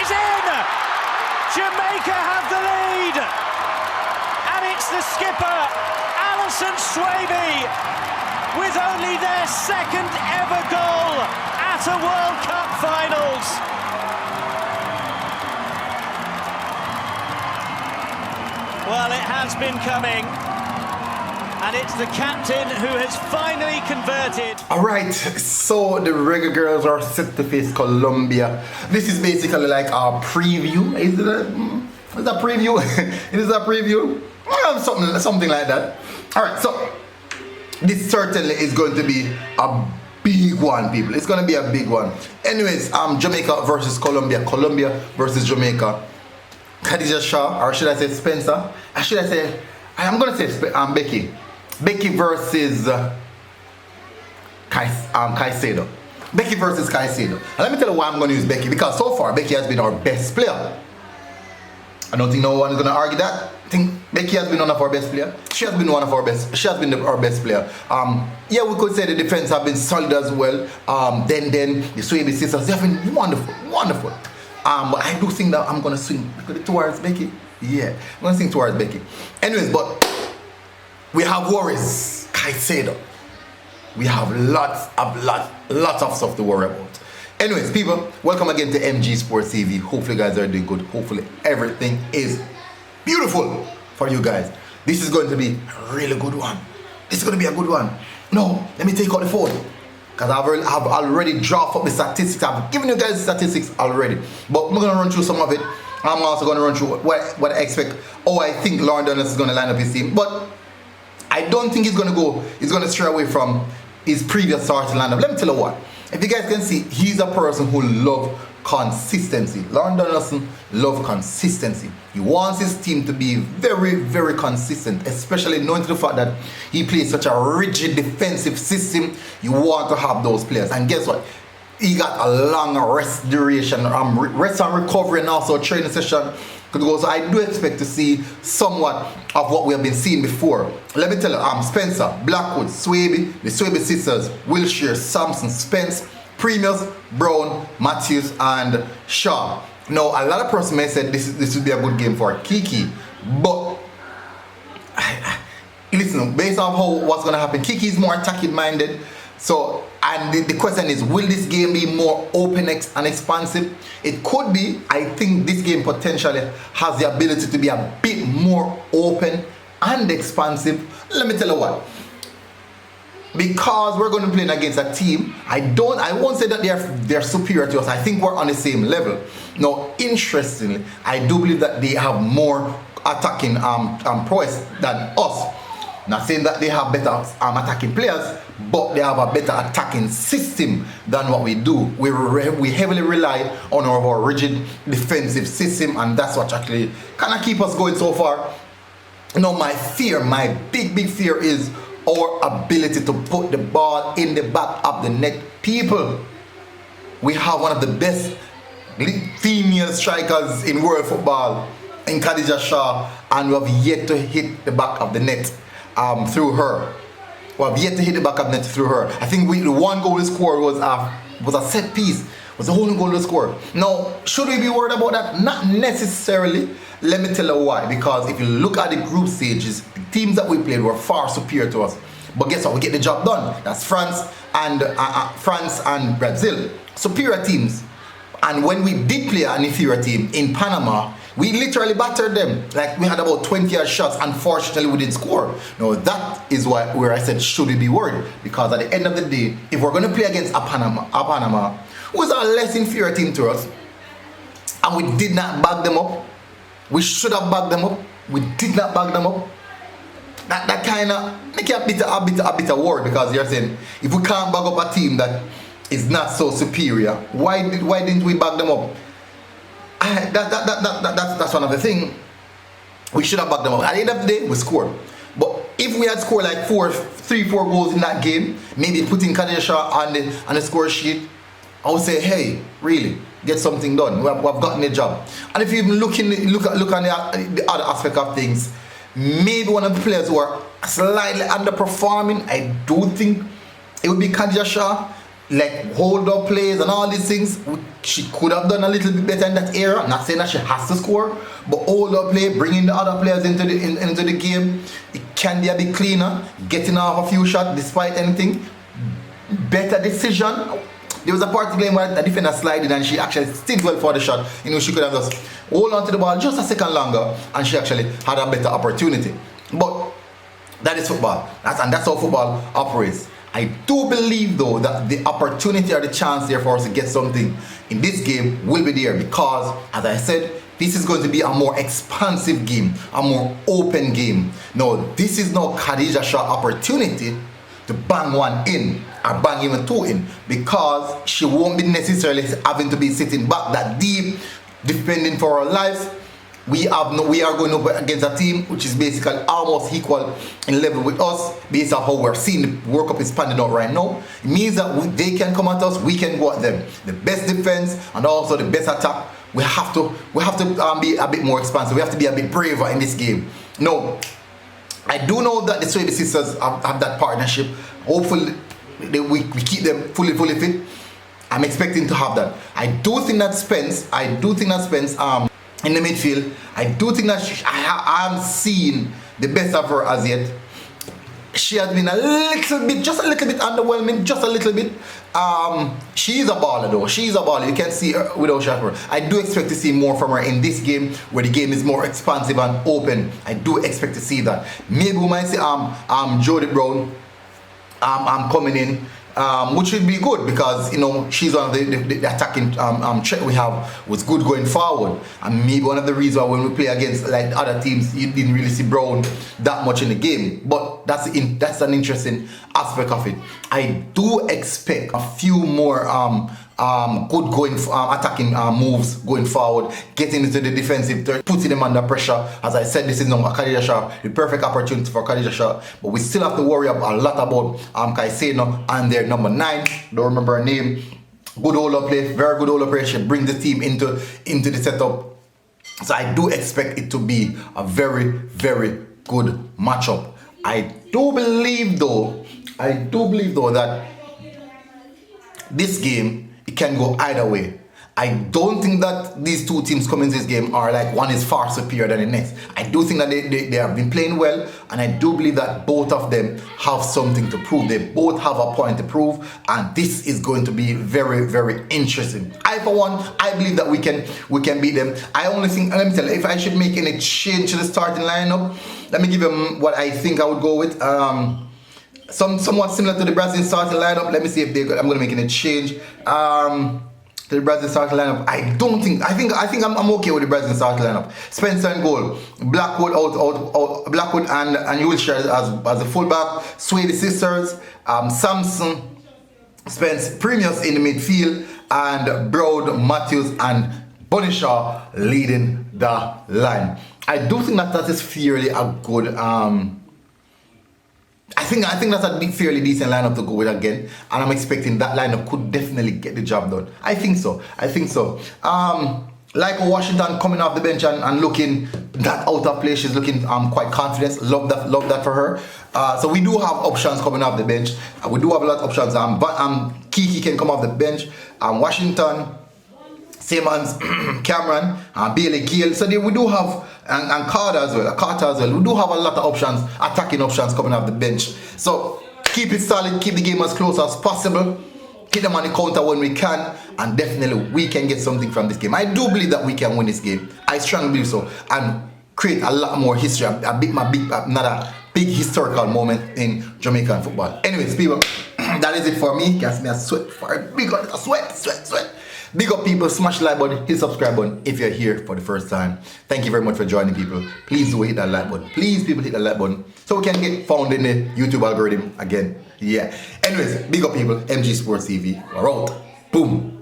is in! Jamaica have the lead! And it's the skipper, Alison Swaby, with only their second ever goal at a World Cup finals. Well, it has been coming, and it's the captain who has finally converted. All right, so the Reggae Girlz are set to face Colombia. This is basically like a preview. Is it a preview? It is a preview? Something like that. All right, so this certainly is going to be a big one, people. It's going to be a big one. Anyways, Jamaica versus Colombia. Colombia versus Jamaica. Khadija Shah, or should I say Spencer? I'm going to say Becky. Becky versus Caicedo. Becky versus Caicedo. And let me tell you why I'm going to use Becky. Because so far, Becky has been our best player. I don't think no one is going to argue that. I think Becky has been one of our best players. She has been one of our best. She has been our best player. Yeah, we could say the defense have been solid as well. Then the Swaby sisters, they have been wonderful. But I do think that I'm gonna swing towards Becky. Yeah, I'm gonna swing towards Becky. Anyways, but we have worries. Caicedo. We have lots of stuff to worry about. Anyways, people, welcome again to MG Sports TV. Hopefully, you guys are doing good. Hopefully, everything is beautiful for you guys. This is going to be a really good one. This is going to be a good one. No, let me take out the phone. Because I've already dropped up the statistics. I've given you guys statistics already. But I'm going to run through some of it. I'm also going to run through what I expect. Oh, I think Lauren Dundas is going to line up his team. But I don't think he's going to stray away from his previous starting lineup. Let me tell you what. If you guys can see, he's a person who loves consistency. Lauren Donaldson loves consistency. He wants his team to be very consistent, especially knowing the fact that he plays such a rigid defensive system. You want to have those players. And guess what? He got a long rest duration, rest and recovery, and also training session. So I do expect to see somewhat of what we have been seeing before. Let me tell you, Spencer, Blackwood, Swaby, the Swaby sisters, Wilshire, Sampson, Spence, Premius, Brown, Matthews, and Shaw. Now, a lot of persons may say this would be a good game for Kiki, but listen, based on what's going to happen, Kiki is more attacking minded. So, and the question is, will this game be more open and expansive? It could be. I think this game potentially has the ability to be a bit more open and expansive. Let me tell you what. Because we're going to play against a team, I won't say that they're superior to us. I think we're on the same level. Now, interestingly, I do believe that they have more attacking prowess than us. Not saying that they have better attacking players, but they have a better attacking system than what we do. We heavily rely on our rigid defensive system, and that's what actually kind of keep us going so far. Now, my big fear is our ability to put the ball in the back of the net. People, we have one of the best female strikers in world football in Khadija Shah, and we have yet to hit the back of the net through her. We have yet to hit the back of the net through her. I think the one goal we scored was a set piece. Was the only goal we scored. Now, should we be worried about that? Not necessarily. Let me tell you why. Because if you look at the group stages, the teams that we played were far superior to us. But guess what? We get the job done. That's France and Brazil. Superior teams. And when we did play an inferior team in Panama, we literally battered them. Like, we had about 20 shots. Unfortunately, we didn't score. Now, that is where I said, should we be worried? Because at the end of the day, if we're going to play against a Panama, who is a less inferior team to us, and we did not back them up, we should have backed them up. We did not back them up. That kind of make you a bit of worry, because you're saying, if we can't back up a team that is not so superior, why didn't we back them up? That's one of the things. We should have backed them up. At the end of the day, we scored. But if we had scored like 3-4 goals in that game, maybe putting Kadesha on the score sheet, I would say, hey, really, get something done. We've gotten a job. And if you even look on the other aspect of things, maybe one of the players who are slightly underperforming, I do think it would be Khadija Shah. like hold up plays and all these things. She could have done a little bit better in that area. I'm not saying that she has to score, but hold up play, bringing the other players into the game. It can be a bit cleaner, getting off a few shots despite anything. Better decision. There was a part of the game where the defender slided and she actually still well for the shot. You know, she could have just hold on to the ball just a second longer and she actually had a better opportunity. But that is football. That's how football operates. I do believe though that the opportunity or the chance there for us to get something in this game will be there because, as I said, this is going to be a more expansive game, a more open game. Now, this is no Khadija Shah opportunity to bang one in or bang even two in because she won't be necessarily having to be sitting back that deep, defending for her lives. We are going up against a team which is basically almost equal in level with us based on how we're seeing the World Cup is panning out right now. It means that they can come at us, we can go at them. The best defense and also the best attack. We have to be a bit more expansive. We have to be a bit braver in this game. No, I do know that the Swedish sisters have that partnership. Hopefully we keep them fully fit. I'm expecting to have that. I do think that Spence in the midfield, I do think that I am seeing the best of her as yet. She has been just a little bit underwhelming, just a little bit. She is a baller though. She is a baller. You can see her without her. I do expect to see more from her in this game, where the game is more expansive and open. I do expect to see that. Maybe we might see Jodie Brown coming in. Which would be good because, you know, she's one of the attacking threat we have was good going forward, and maybe one of the reasons why when we play against like other teams you didn't really see Brown that much in the game, but that's an interesting aspect of it. I do expect a few more good going attacking moves going forward, getting into the defensive third, putting them under pressure. As I said, this is not Khadija Shah, the perfect opportunity for Khadija Shah, but we still have to worry a lot about Caicedo and their number 9. Don't remember her name. Good hold-up play, very good hold-up play. She brings the team into the setup. So I do expect it to be a very, very good matchup. I do believe though that this game, it can go either way. I don't think that these two teams coming into this game are like one is far superior than the next. I do think that they have been playing well, and I do believe that both of them have something to prove. They both have a point to prove, and this is going to be very, very interesting. I, for one, I believe that we can beat them. I only think, let me tell you, if I should make any change to the starting lineup, let me give them what I think I would go with. Somewhat similar to the Brazil starting lineup. Let me see if I'm going to make any change. To the Brazil starting lineup, I think I'm okay with the Brazil starting lineup. Spencer in goal, Blackwood out, Blackwood and Wilshire as a fullback, Swedish sisters, Samson, Spence, Premius in the midfield, and Broad, Matthews and Bonishaw leading the line. I do think that is fairly a good I think that's a fairly decent lineup to go with again, and I'm expecting that lineup could definitely get the job done. I think so. Like Washington coming off the bench and looking that out of place, she's looking quite confident. Love that for her. So we do have options coming off the bench. We do have a lot of options. Kiki can come off the bench. Washington, Simmons, Cameron, Bailey Gill. So we do have, and Carter as well. We do have a lot of options, attacking options coming off the bench. So keep it solid, keep the game as close as possible. Hit them on the counter when we can, and definitely we can get something from this game. I do believe that we can win this game. I strongly believe so, and create a lot more history. Another big historical moment in Jamaican football. Anyways, people, that is it for me. Can see me a sweat for a big sweat. Big up people, smash the like button, hit the subscribe button if you're here for the first time. Thank you very much for joining, people. Please do hit that like button. Please, people, hit that like button so we can get found in the YouTube algorithm again. Yeah. Anyways, big up people, MG Sports TV. We're out. Boom.